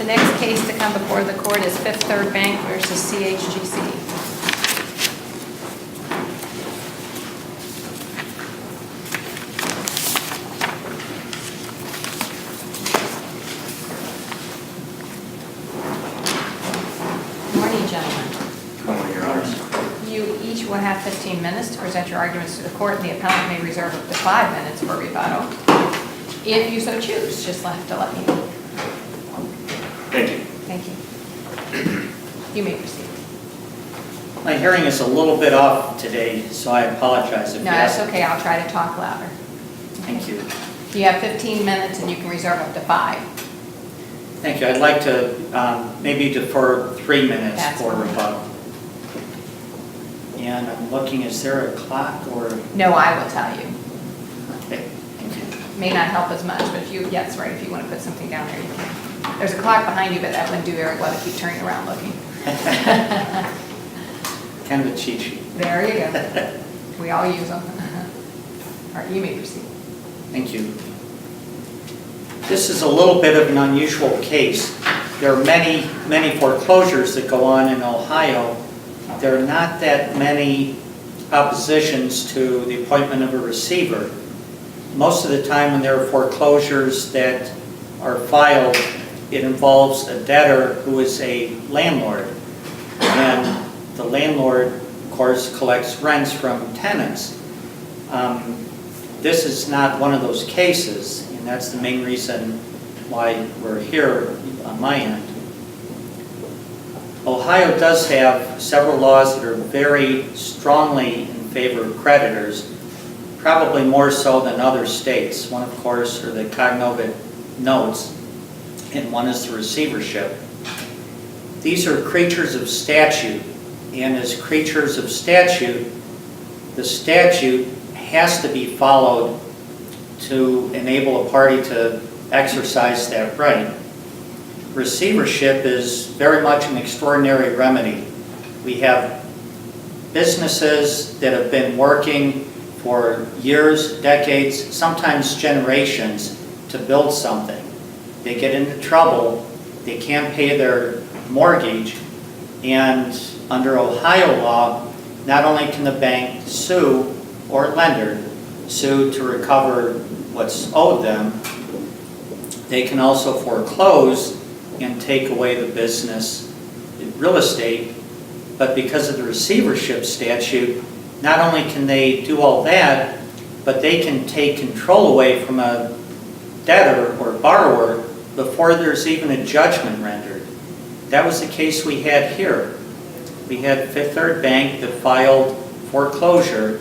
The next case to come before the court is Fifth Third Bank versus Chgc. Morning, gentlemen. Good morning, Your Honors. You each will have 15 minutes to present your arguments to the court, and the appellant may reserve up to 5 minutes for rebuttal. If you so choose, just have to let me know. Thank you. Thank you. You may proceed. My hearing is a little bit off today, so I apologize if No, you that's ask. okay. I'll try to talk louder. Thank you. You have 15 minutes, and you can reserve up to 5. Thank you. I'd like to maybe defer 3 minutes That's for fine. rebuttal. And I'm looking, is there a clock or? No, I will tell you. Okay, thank you. May not help as much, but if you, yeah, that's right. If you want to put something down there, you can. There's a clock behind you, but that wouldn't do very well to keep turning around looking. Kind of a cheat sheet. There you go. We all use them. All right, you may proceed. Thank you. This is a little bit of an unusual case. There are many foreclosures that go on in Ohio. There are not that many oppositions to the appointment of a receiver. Most of the time when there are foreclosures that are filed, it involves a debtor who is a landlord. And the landlord, of course, collects rents from tenants. This is not one of those cases, and that's the main reason why we're here on my end. Ohio does have several laws that are very strongly in favor of creditors, probably more so than other states. One, of course, are the cognovit notes, and one is the receivership. These are creatures of statute, and as creatures of statute, the statute has to be followed to enable a party to exercise that right. Receivership is very much an extraordinary remedy. We have businesses that have been working for years, decades, sometimes generations to build something. They get into trouble, they can't pay their mortgage, and under Ohio law, not only can the bank sue or lender sue to recover what's owed them, they can also foreclose and take away the business, real estate. But because of the receivership statute, not only can they do all that, but they can take control away from a debtor or borrower before there's even a judgment rendered. That was the case we had here. We had Fifth Third Bank that filed foreclosure.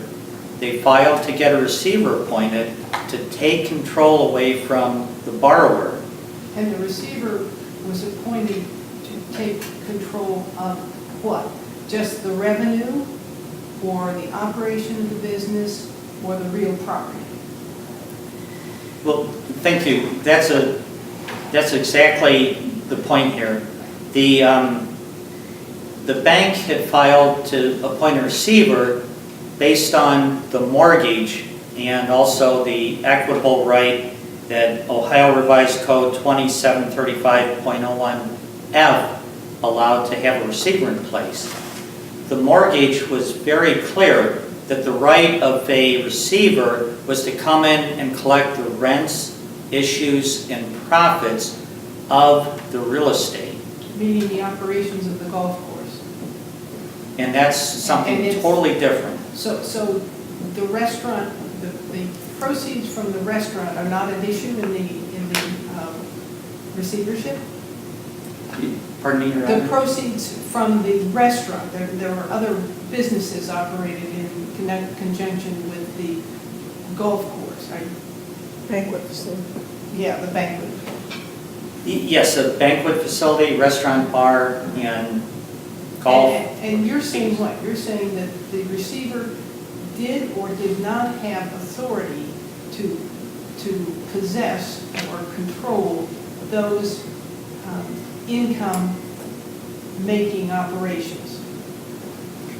They filed to get a receiver appointed to take control away from the borrower. And the receiver was appointed to take control of what? Just the revenue, or the operation of the business, or the real property? Well, thank you. That's exactly the point here. The bank had filed to appoint a receiver based on the mortgage and also the equitable right that Ohio Revised Code 2735.01F allowed to have a receiver in place. The mortgage was very clear that the right of a receiver was to come in and collect the rents, issues, and profits of the real estate. Meaning the operations of the golf course. And that's something totally different. So the restaurant, the proceeds from the restaurant are not an issue in the receivership? Pardon me, Your The Honor? proceeds from the restaurant, there were other businesses operated in conjunction with the golf course, right? Banquet facility. Yeah, the banquet. Yes, a banquet facility, restaurant, bar, and golf. And you're saying what? You're saying that the receiver did or did not have authority to possess or control those income-making operations.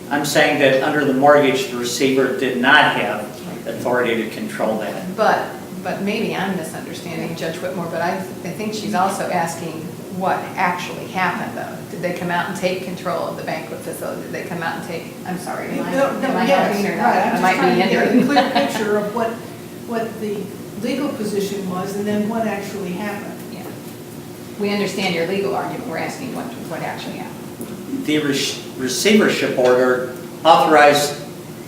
I'm saying that under the mortgage, the receiver did not have authority to control that. But maybe I'm misunderstanding Judge Whitmore, but I think she's also asking what actually happened, though. Did they come out and take control of the banquet facility? Did they come out and take, I'm sorry, am I asking or not? I'm I might just trying be to get a hindering. clear picture of what the legal position was and then what actually happened. Yeah. We understand your legal argument, we're asking what actually happened. The receivership order authorized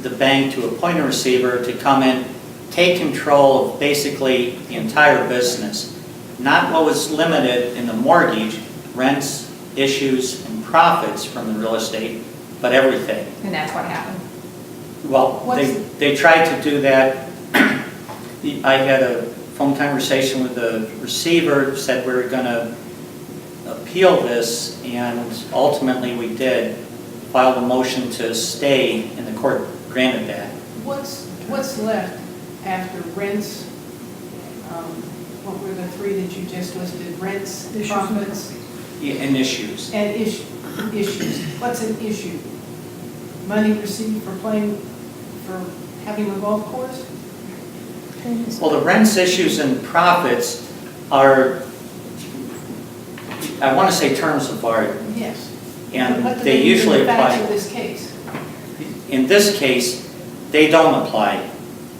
the bank to appoint a receiver to come in, take control of basically the entire business. Not what was limited in the mortgage, rents, issues, and profits from the real estate, but everything. And that's what happened. Well, they tried to do that. I had a phone conversation with the receiver, said we were going to appeal this, and ultimately we did. Filed a motion to stay, and the court granted that. What's left after rents? What were the three that you just listed? Rents, Issues. profits, And issues. and issues. What's an issue? Money received for having a golf course? Well, the rents, issues, and profits are, I want to say terms of art, Yes. and What do they mean in usually the facts apply. of this case? In this case, they don't apply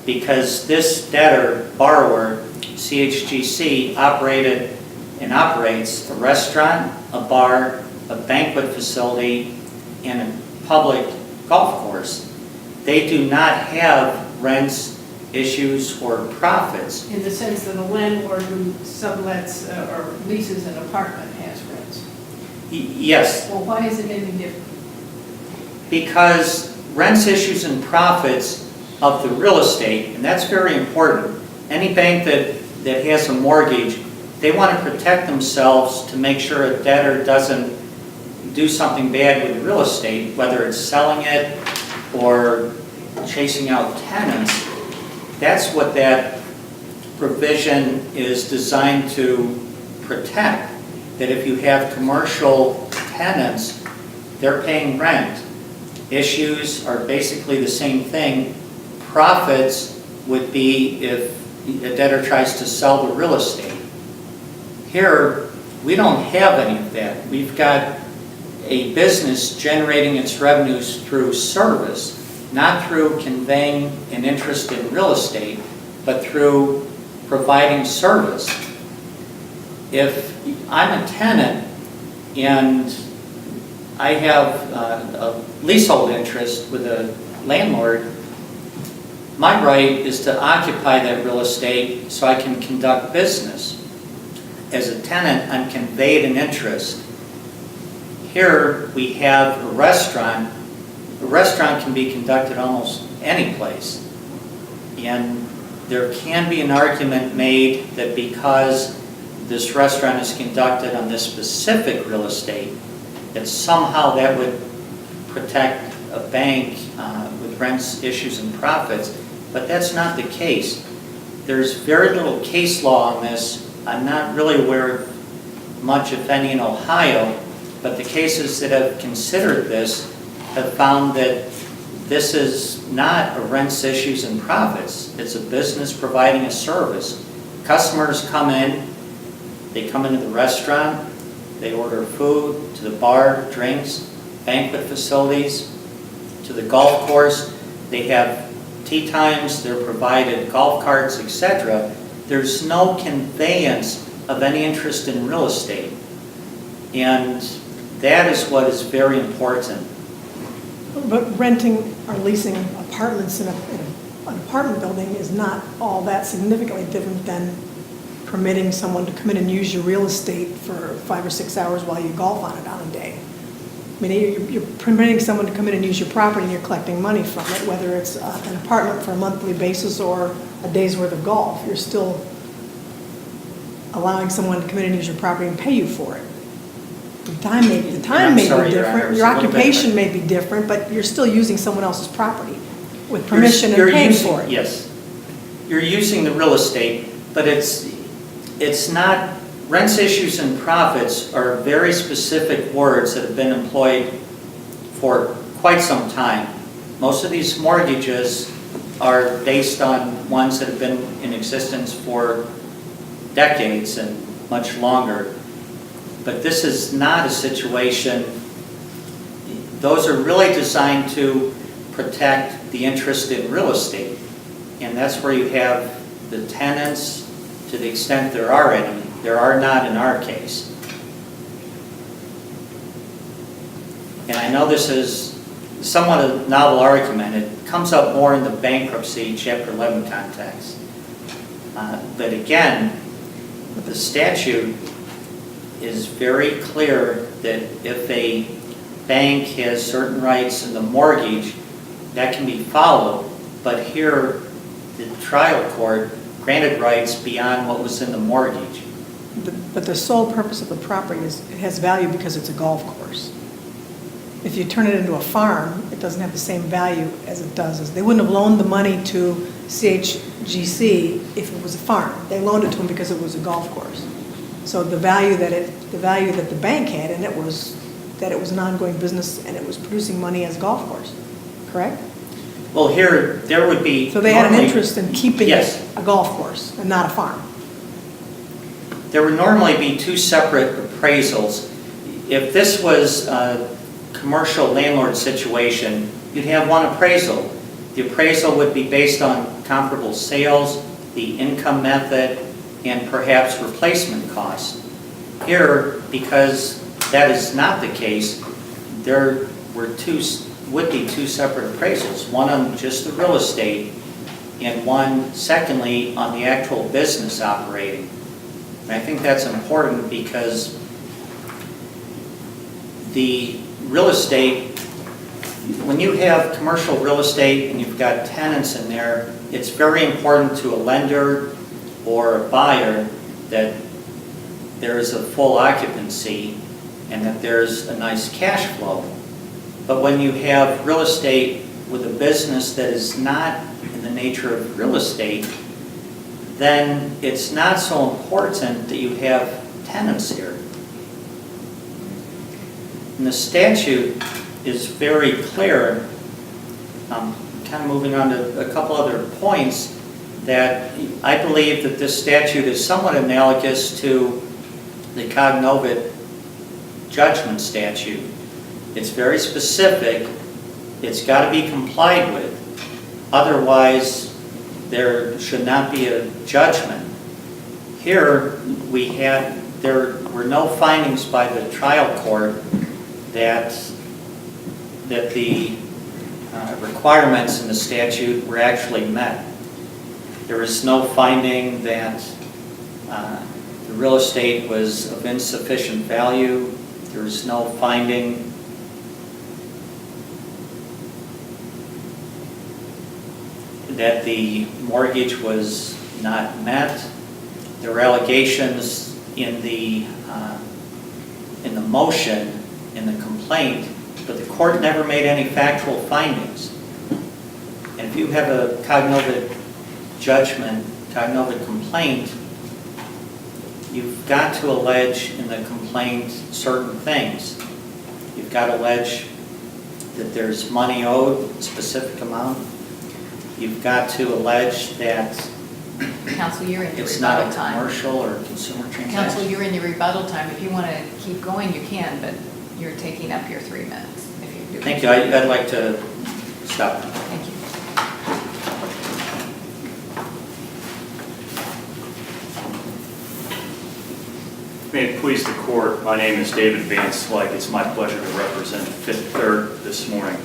because this debtor, borrower, Chgc, operated and operates a restaurant, a bar, a banquet facility, and a public golf course. They do not have rents, issues, or profits. In the sense that a landlord who sublets or leases an apartment has rents. Yes, Well, why is it any different? because rents, issues, and profits of the real estate, and that's very important. Any bank that has a mortgage, they want to protect themselves to make sure a debtor doesn't do something bad with real estate, whether it's selling it or chasing out tenants. That's what that provision is designed to protect. That if you have commercial tenants, they're paying rent. Issues are basically the same thing. Profits would be if a debtor tries to sell the real estate. Here, we don't have any of that. We've got a business generating its revenues through service, not through conveying an interest in real estate, but through providing service. If I'm a tenant and I have a leasehold interest with a landlord, my right is to occupy that real estate so I can conduct business. As a tenant, I'm conveyed an interest. Here we have a restaurant. A restaurant can be conducted almost any place. And there can be an argument made that because this restaurant is conducted on this specific real estate, that somehow that would protect a bank with rents, issues, and profits. But that's not the case. There's very little case law on this. I'm not really aware of much, if any, in Ohio, but the cases that have considered this have found that this is not a rents, issues, and profits. It's a business providing a service. Customers come in, they come into the restaurant, they order food, to the bar, drinks, banquet facilities, to the golf course. They have tea times, they're provided golf carts, etc. There's no conveyance of any interest in real estate. And that is what is very important. But renting or leasing apartments in an apartment building is not all that significantly different than permitting someone to come in and use your real estate for 5 or 6 hours while you golf on it on a day. I mean, you're permitting someone to come in and use your property and you're collecting money from it, whether it's an apartment for a monthly basis or a day's worth of golf. You're still allowing someone to come in and use your property and pay you for it. The time may be different, your occupation may be different, but you're still using someone else's property with permission and paying for it. Yes. You're using the real estate, but it's not, rents, issues, and profits are very specific words that have been employed for quite some time. Most of these mortgages are based on ones that have been in existence for decades and much longer. But this is not a situation, those are really designed to protect the interest in real estate. And that's where you have the tenants, to the extent there are any. There are not in our case. And I know this is somewhat a novel argument. It comes up more in the bankruptcy Chapter 11 context. But again, the statute is very clear that if a bank has certain rights in the mortgage, that can be followed. But here, the trial court granted rights beyond what was in the mortgage. But the sole purpose of the property is, it has value because it's a golf course. If you turn it into a farm, it doesn't have the same value as it does. They wouldn't have loaned the money to Chgc if it was a farm. They loaned it to them because it was a golf course. So the value that the bank had, and it was that it was an ongoing business and it was producing money as a golf course, correct? Well, here, there would be... So they had an interest in keeping Yes. it a golf course and not a farm. There would normally be two separate appraisals. If this was a commercial landlord situation, you'd have one appraisal. The appraisal would be based on comparable sales, the income method, and perhaps replacement costs. Here, because that is not the case, there would be two separate appraisals, one on just the real estate and one, secondly, on the actual business operating. And I think that's important because the real estate, when you have commercial real estate and you've got tenants in there, it's very important to a lender or a buyer that there is a full occupancy and that there's a nice cash flow. But when you have real estate with a business that is not in the nature of real estate, then it's not so important that you have tenants here. And the statute is very clear, kind of moving on to a couple other points, that I believe that this statute is somewhat analogous to the Cognovit judgment statute. It's very specific. It's got to be complied with. Otherwise, there should not be a judgment. Here, there were no findings by the trial court that the requirements in the statute were actually met. There was no finding that the real estate was of insufficient value. There was no finding that the mortgage was not met. There were allegations in the motion, in the complaint, but the court never made any factual findings. And if you have a Cognovit judgment, Cognovit complaint, you've got to allege in the complaint certain things. You've got to allege that there's money owed, a specific amount. You've got to allege that Counsel, you're in your it's not rebuttal a time. commercial or consumer transaction. Counsel, you're in your rebuttal time. If you want to keep going, you can, but you're taking up your 3 minutes. If you do. Thank you. I'd like to stop. Thank you. May it please the court, my name is David Van Slyke. It's my pleasure to represent Fifth Third this morning.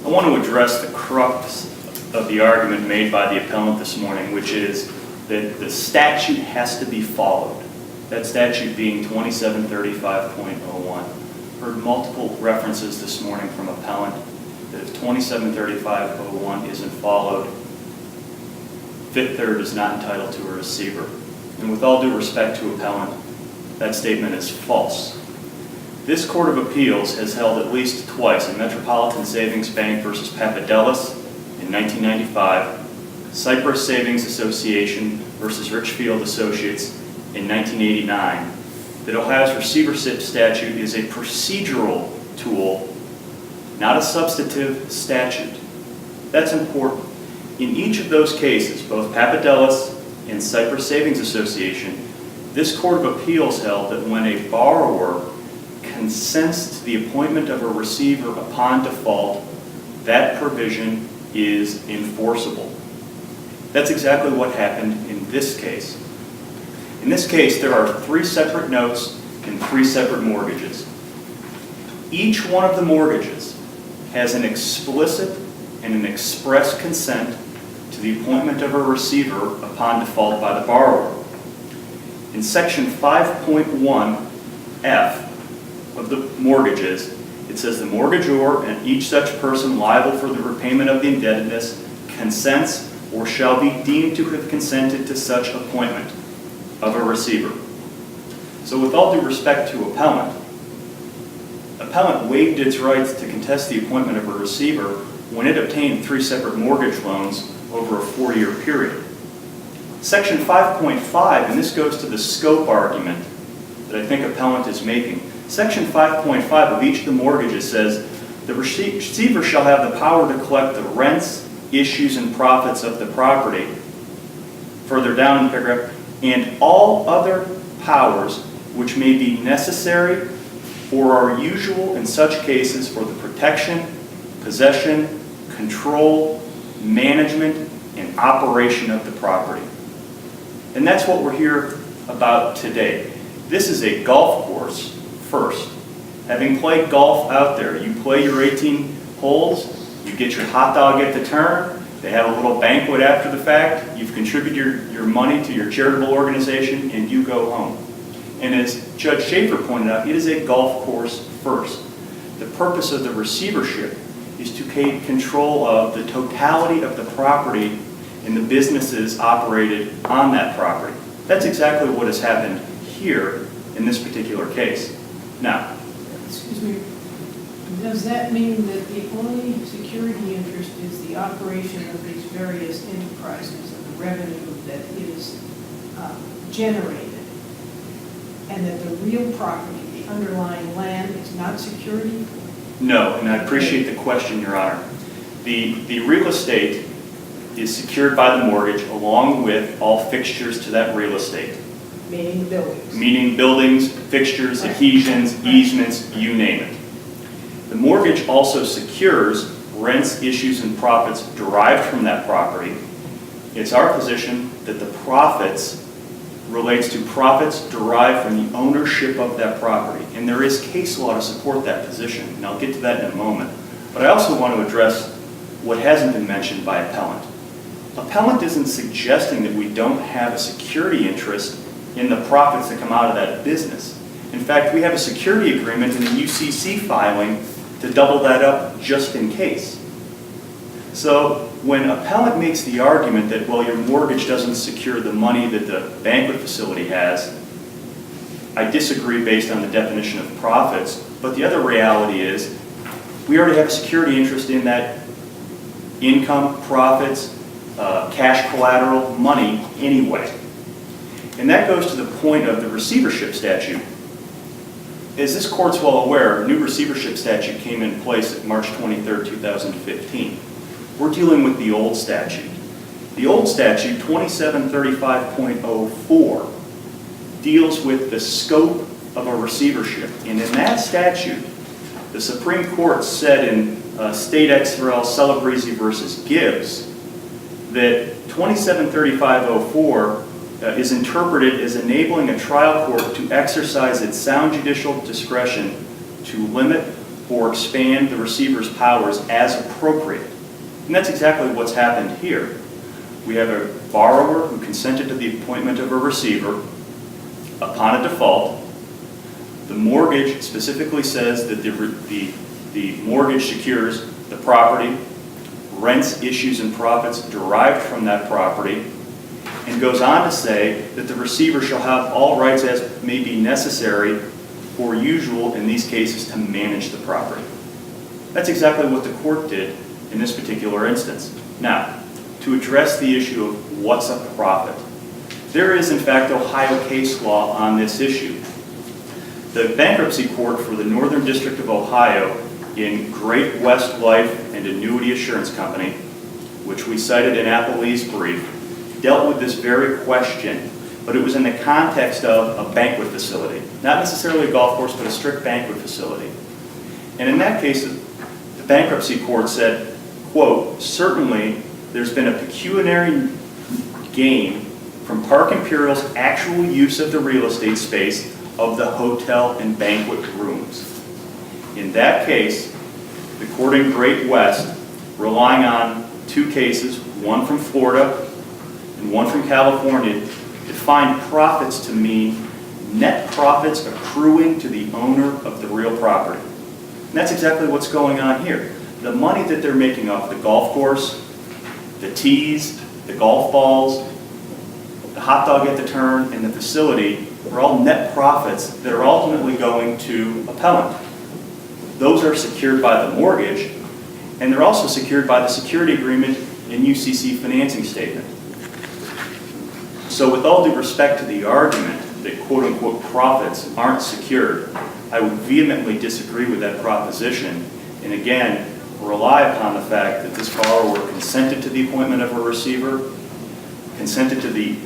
I want to address the crux of the argument made by the appellant this morning, which is that the statute has to be followed. That statute being 2735.01. Heard multiple references this morning from appellant that if 2735.01 isn't followed, Fifth Third is not entitled to a receiver. And with all due respect to appellant, that statement is false. This Court of Appeals has held at least twice in Metropolitan Savings Bank versus Papadelis in 1995, Cyprus Savings Association versus Richfield Associates in 1989, that Ohio's receivership statute is a procedural tool, not a substantive statute. That's important. In each of those cases, both Papadelis and Cyprus Savings Association, This Court of Appeals held that when a borrower consents to the appointment of a receiver upon default, that provision is enforceable. That's exactly what happened in this case. In this case, there are 3 separate notes and 3 separate mortgages. Each one of the mortgages has an explicit and an express consent to the appointment of a receiver upon default by the borrower. In Section 5.1F of the mortgages, it says the mortgagor and each such person liable for the repayment of the indebtedness consents or shall be deemed to have consented to such appointment of a receiver. So with all due respect to appellant waived its rights to contest the appointment of a receiver when it obtained 3 separate mortgage loans over a 4-year period. Section 5.5, and this goes to the scope argument that I think appellant is making. Section 5.5 of each of the mortgages says the receiver shall have the power to collect the rents, issues, and profits of the property, further down in the paragraph, and all other powers which may be necessary or are usual in such cases for the protection, possession, control, management, and operation of the property. And that's what we're here about today. This is a golf course first. Having played golf out there, you play your 18 holes, you get your hot dog at the turn, they have a little banquet after the fact, you've contributed your money to your charitable organization, and you go home. And as Judge Schaefer pointed out, it is a golf course first. The purpose of the receivership is to take control of the totality of the property and the businesses operated on that property. That's exactly what has happened here in this particular case. Now, Excuse me, does that mean that the only security interest is the operation of these various enterprises and the revenue that is generated? And that the real property, the underlying land, is not security? no, and I appreciate the question, Your Honor. The real estate is secured by the mortgage along with all fixtures to that real estate. Meaning buildings? Meaning buildings, fixtures, adhesions, easements, you name it. The mortgage also secures rents, issues, and profits derived from that property. It's our position that the profits relates to profits derived from the ownership of that property. And there is case law to support that position, and I'll get to that in a moment. But I also want to address what hasn't been mentioned by appellant. Appellant isn't suggesting that we don't have a security interest in the profits that come out of that business. In fact, we have a security agreement in the UCC filing to double that up just in case. So when appellant makes the argument that, well, your mortgage doesn't secure the money that the banquet facility has, I disagree based on the definition of profits, but the other reality is we already have a security interest in that income, profits, cash collateral, money anyway. And that goes to the point of the receivership statute. As this court's well aware, a new receivership statute came in place at March 23, 2015. We're dealing with the old statute. The old statute, 2735.04, deals with the scope of a receivership. And in that statute, the Supreme Court said in State Ex Rel Celebrezzi versus Gibbs that 2735.04 is interpreted as enabling a trial court to exercise its sound judicial discretion to limit or expand the receiver's powers as appropriate. And that's exactly what's happened here. We have a borrower who consented to the appointment of a receiver upon a default. The mortgage specifically says that the mortgage secures the property, rents, issues, and profits derived from that property, and goes on to say that the receiver shall have all rights as may be necessary or usual in these cases to manage the property. That's exactly what the court did in this particular instance. Now, to address the issue of what's a profit, there is in fact Ohio case law on this issue. The bankruptcy court for the Northern District of Ohio in Great West Life and Annuity Assurance Company, which we cited in Applebee's brief, dealt with this very question, but it was in the context of a banquet facility. Not necessarily a golf course, but a strict banquet facility. And in that case, the bankruptcy court said, quote, certainly there's been a pecuniary gain from Park Imperial's actual use of the real estate space of the hotel and banquet rooms. In that case, the court in Great West, relying on two cases, one from Florida and one from California, defined profits to mean net profits accruing to the owner of the real property. And that's exactly what's going on here. The money that they're making off the golf course, the tees, the golf balls, the hot dog at the turn, and the facility are all net profits that are ultimately going to appellant. Those are secured by the mortgage, and they're also secured by the security agreement and UCC financing statement. So with all due respect to the argument that quote-unquote profits aren't secured, I would vehemently disagree with that proposition, and again, rely upon the fact that this borrower consented to the appointment of a receiver, consented to the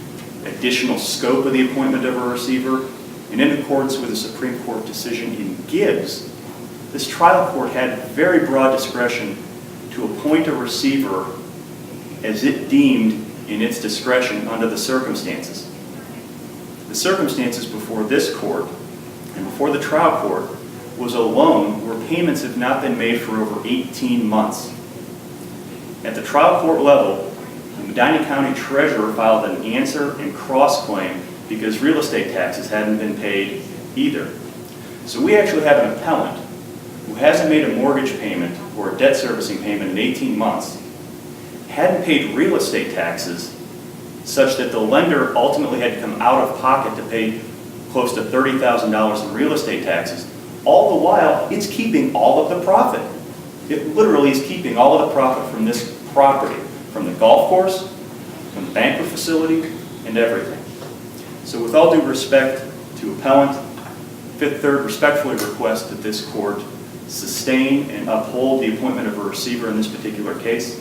additional scope of the appointment of a receiver, and in accordance with the Supreme Court decision in Gibbs, this trial court had very broad discretion to appoint a receiver as it deemed in its discretion under the circumstances. The circumstances before this court and before the trial court was a loan where payments have not been made for over 18 months. At the trial court level, the Medina County Treasurer filed an answer and cross-claim because real estate taxes hadn't been paid either. So we actually have an appellant who hasn't made a mortgage payment or a debt servicing payment in 18 months, hadn't paid real estate taxes such that the lender ultimately had to come out of pocket to pay close to $30,000 in real estate taxes. All the while, it's keeping all of the profit. It literally is keeping all of the profit from this property, from the golf course, from the banquet facility, and everything. So with all due respect to appellant, Fifth Third respectfully request that this court sustain and uphold the appointment of a receiver in this particular case.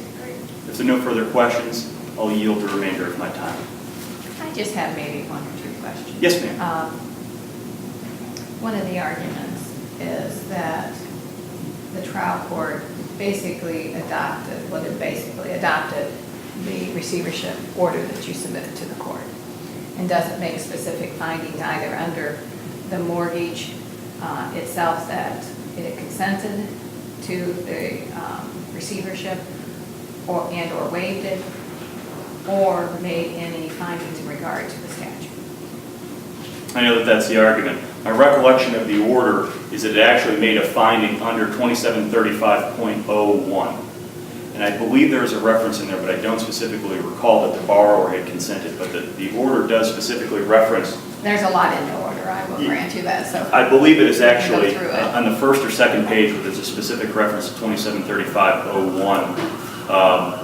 If there are no further questions, I'll yield the remainder of my time. I just have maybe one or two questions. Yes, ma'am. One of the arguments is that the trial court basically adopted the receivership order that you submitted to the court and doesn't make specific findings either under the mortgage itself that it consented to the receivership or waived it, or made any findings in regard to the statute. I know that that's the argument. My recollection of the order is that it actually made a finding under 2735.01. And I believe there is a reference in there, but I don't specifically recall that the borrower had consented. But the order does specifically reference. There's a lot in the order, I will grant you that. So I believe it is actually go through it. on the first or second page where there's a specific reference to 2735.01.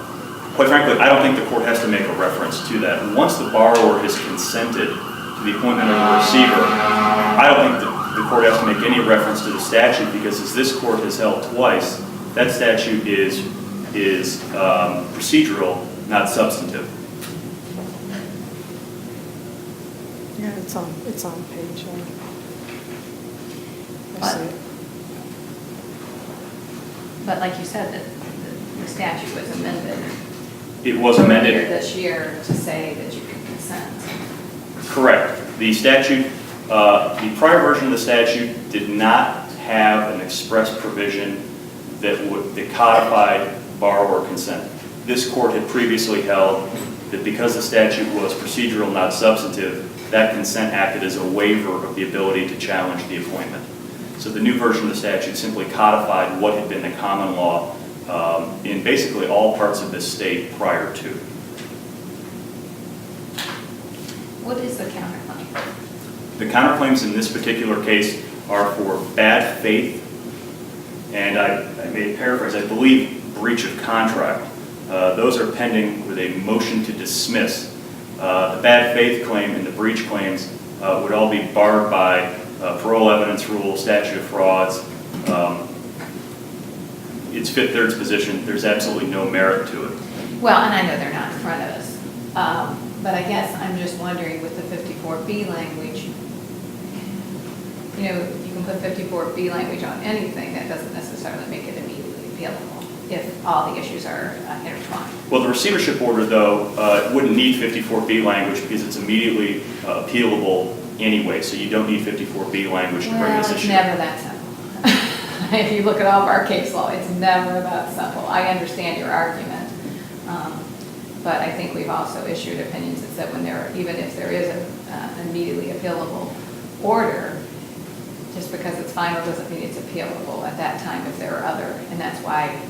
Quite frankly, I don't think the court has to make a reference to that. Once the borrower has consented to the appointment of a receiver, I don't think the court has to make any reference to the statute because, as this court has held twice, that statute is procedural, not substantive. Yeah, it's on page one. I see it. But like you said, the statute was amended. It was earlier amended. this year to say that you could consent. Correct. The statute, the prior version of the statute did not have an express provision that codified borrower consent. This court had previously held that because the statute was procedural, not substantive, that consent acted as a waiver of the ability to challenge the appointment. So the new version of the statute simply codified what had been the common law in basically all parts of this state prior to. What is the counterclaim? The counterclaims in this particular case are for bad faith, and I may paraphrase, I believe breach of contract. Those are pending with a motion to dismiss. The bad faith claim and the breach claims would all be barred by parole evidence rule, statute of frauds. It's Fifth Third's position. There's absolutely no merit to it. Well, and I know they're not in front of us. But I guess I'm just wondering with the 54B language, you know, you can put 54B language on anything, that doesn't necessarily make it immediately appealable if all the issues are intertwined. Well, the receivership order, though, wouldn't need 54B language because it's immediately appealable anyway, so you don't need 54B language to bring this Well, it's issue. never that simple. If you look at all of our case law, it's never that simple. I understand your argument, but I think we've also issued opinions that said when even if there is an immediately appealable order, just because it's final doesn't mean it's appealable at that time if there are other, and that's why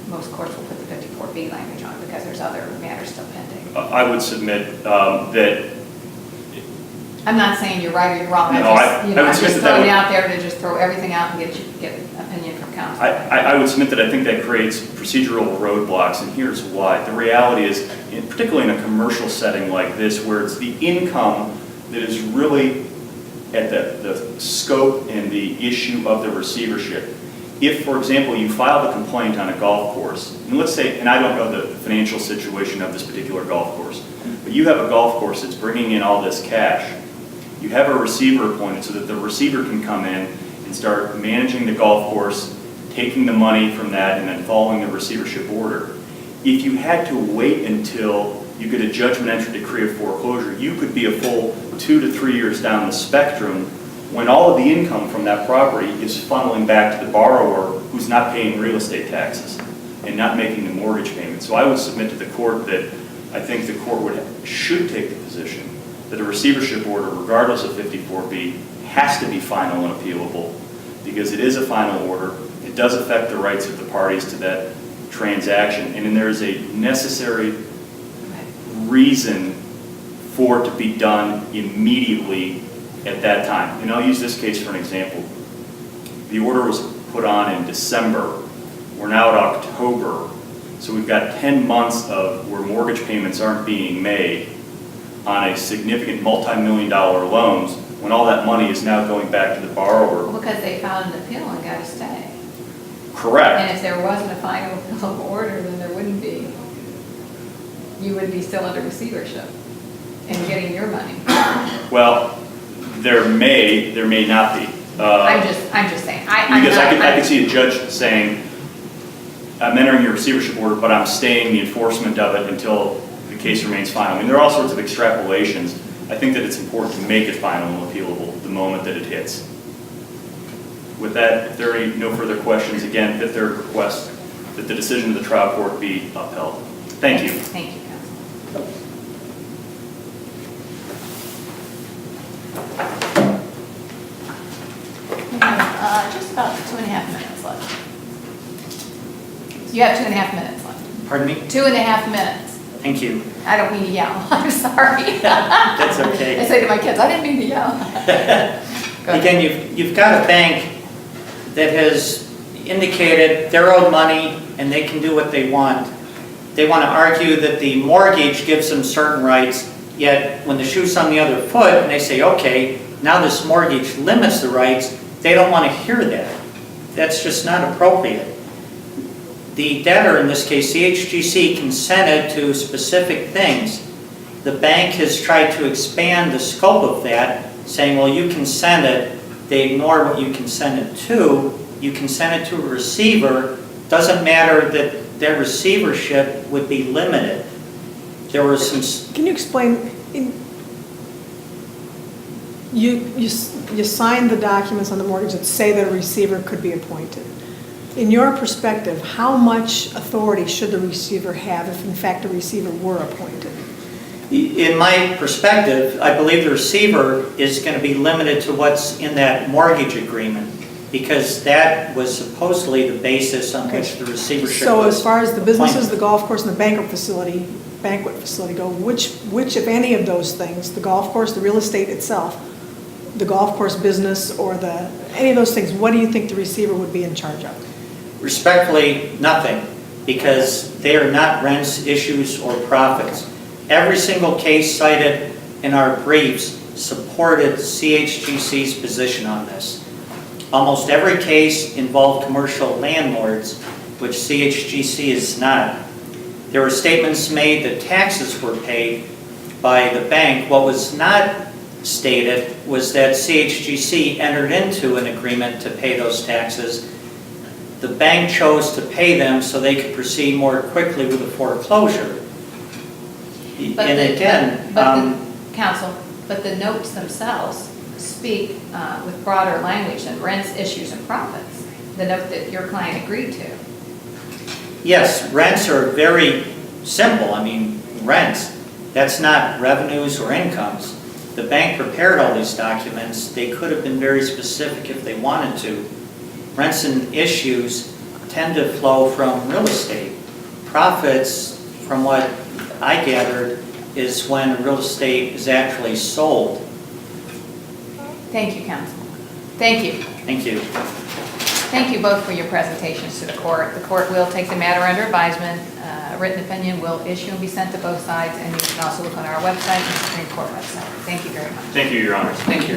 most courts will put the 54B language on, because there's other matters still pending. I would submit that. I'm not saying you're right or you're wrong. No, I'm I would submit just that throwing it would- out there to just throw everything out and get opinion from counsel. I would submit that I think that creates procedural roadblocks, and here's why. The reality is, particularly in a commercial setting like this, where it's the income that is really at the scope and the issue of the receivership. If, for example, you filed a complaint on a golf course, and let's say, and I don't know the financial situation of this particular golf course, but you have a golf course that's bringing in all this cash. You have a receiver appointed so that the receiver can come in and start managing the golf course, taking the money from that, and then following the receivership order. If you had to wait until you get a judgment entry decree of foreclosure, you could be a full 2 to 3 years down the spectrum when all of the income from that property is funneling back to the borrower who's not paying real estate taxes and not making the mortgage payment. So I would submit to the court that I think the court should take the position that a receivership order, regardless of 54B, has to be final and appealable because it is a final order. It does affect the rights of the parties to that transaction, and then there is a necessary reason for it to be done immediately at that time. And I'll use this case for an example. The order was put on in December. We're now at October. So we've got 10 months of where mortgage payments aren't being made on a significant multi-million-dollar loans when all that money is now going back to the borrower. Well, because they filed an appeal and got a stay. Correct. And if there wasn't a final appealable order, then there wouldn't be. You would be still under receivership and getting your money. Well, there may not be. I'm just saying. Because I could see a judge saying, I'm entering your receivership order, but I'm staying the enforcement of it until the case remains final. I mean, there are all sorts of extrapolations. I think that it's important to make it final and appealable the moment that it hits. With that, if there are no further questions, again, Fifth Third request that the decision of the trial court be upheld. Thank you. Thank you, counsel. We have just about 2.5 minutes left. You have 2.5 minutes left. Pardon me? 2.5 minutes. Thank you. I don't mean to yell. I'm sorry. That's okay. I say to my kids, I didn't mean to yell. Go ahead. Again, you've got a bank that has indicated they're owed money and they can do what they want. They want to argue that the mortgage gives them certain rights, yet when the shoe's on the other foot and they say, okay, now this mortgage limits the rights, they don't want to hear that. That's just not appropriate. The debtor, in this case Chgc, consented to specific things. The bank has tried to expand the scope of that, saying, well, you consented. They ignore what you consented to. You consented to a receiver. Doesn't matter that their receivership would be limited. There were some... Can you explain, you signed the documents on the mortgage that say that a receiver could be appointed. In your perspective, how much authority should the receiver have if in fact a receiver were appointed? In my perspective, I believe the receiver is going to be limited to what's in that mortgage agreement because that was supposedly the basis on which the receivership So was as far as the businesses, appointed. the golf course, and the banquet facility go, which if any of those things, the golf course, the real estate itself, the golf course business, or any of those things, what do you think the receiver would be in charge of? Respectfully, nothing, because they are not rents, issues, or profits. Every single case cited in our briefs supported CHGC's position on this. Almost every case involved commercial landlords, which CHGC is not. There were statements made that taxes were paid, by the bank. What was not stated was that CHGC entered into an agreement to pay those taxes. The bank chose to pay them so they could proceed more quickly with the foreclosure. But And the- again, but the- Counsel, but the notes themselves speak with broader language than rents, issues, and profits, the note that your client agreed to. yes, rents are very simple. I mean, rents, that's not revenues or incomes. The bank prepared all these documents. They could have been very specific if they wanted to. Rents and issues tend to flow from real estate. Profits, from what I gathered, is when real estate is actually sold. Thank you, Counsel. Thank you. Thank you. Thank you both for your presentations to the court. The court will take the matter under advisement. A written opinion will issue and be sent to both sides, and you can also look on our website and Supreme Court website. Thank you very much. Thank you, Your Honors. Thank you.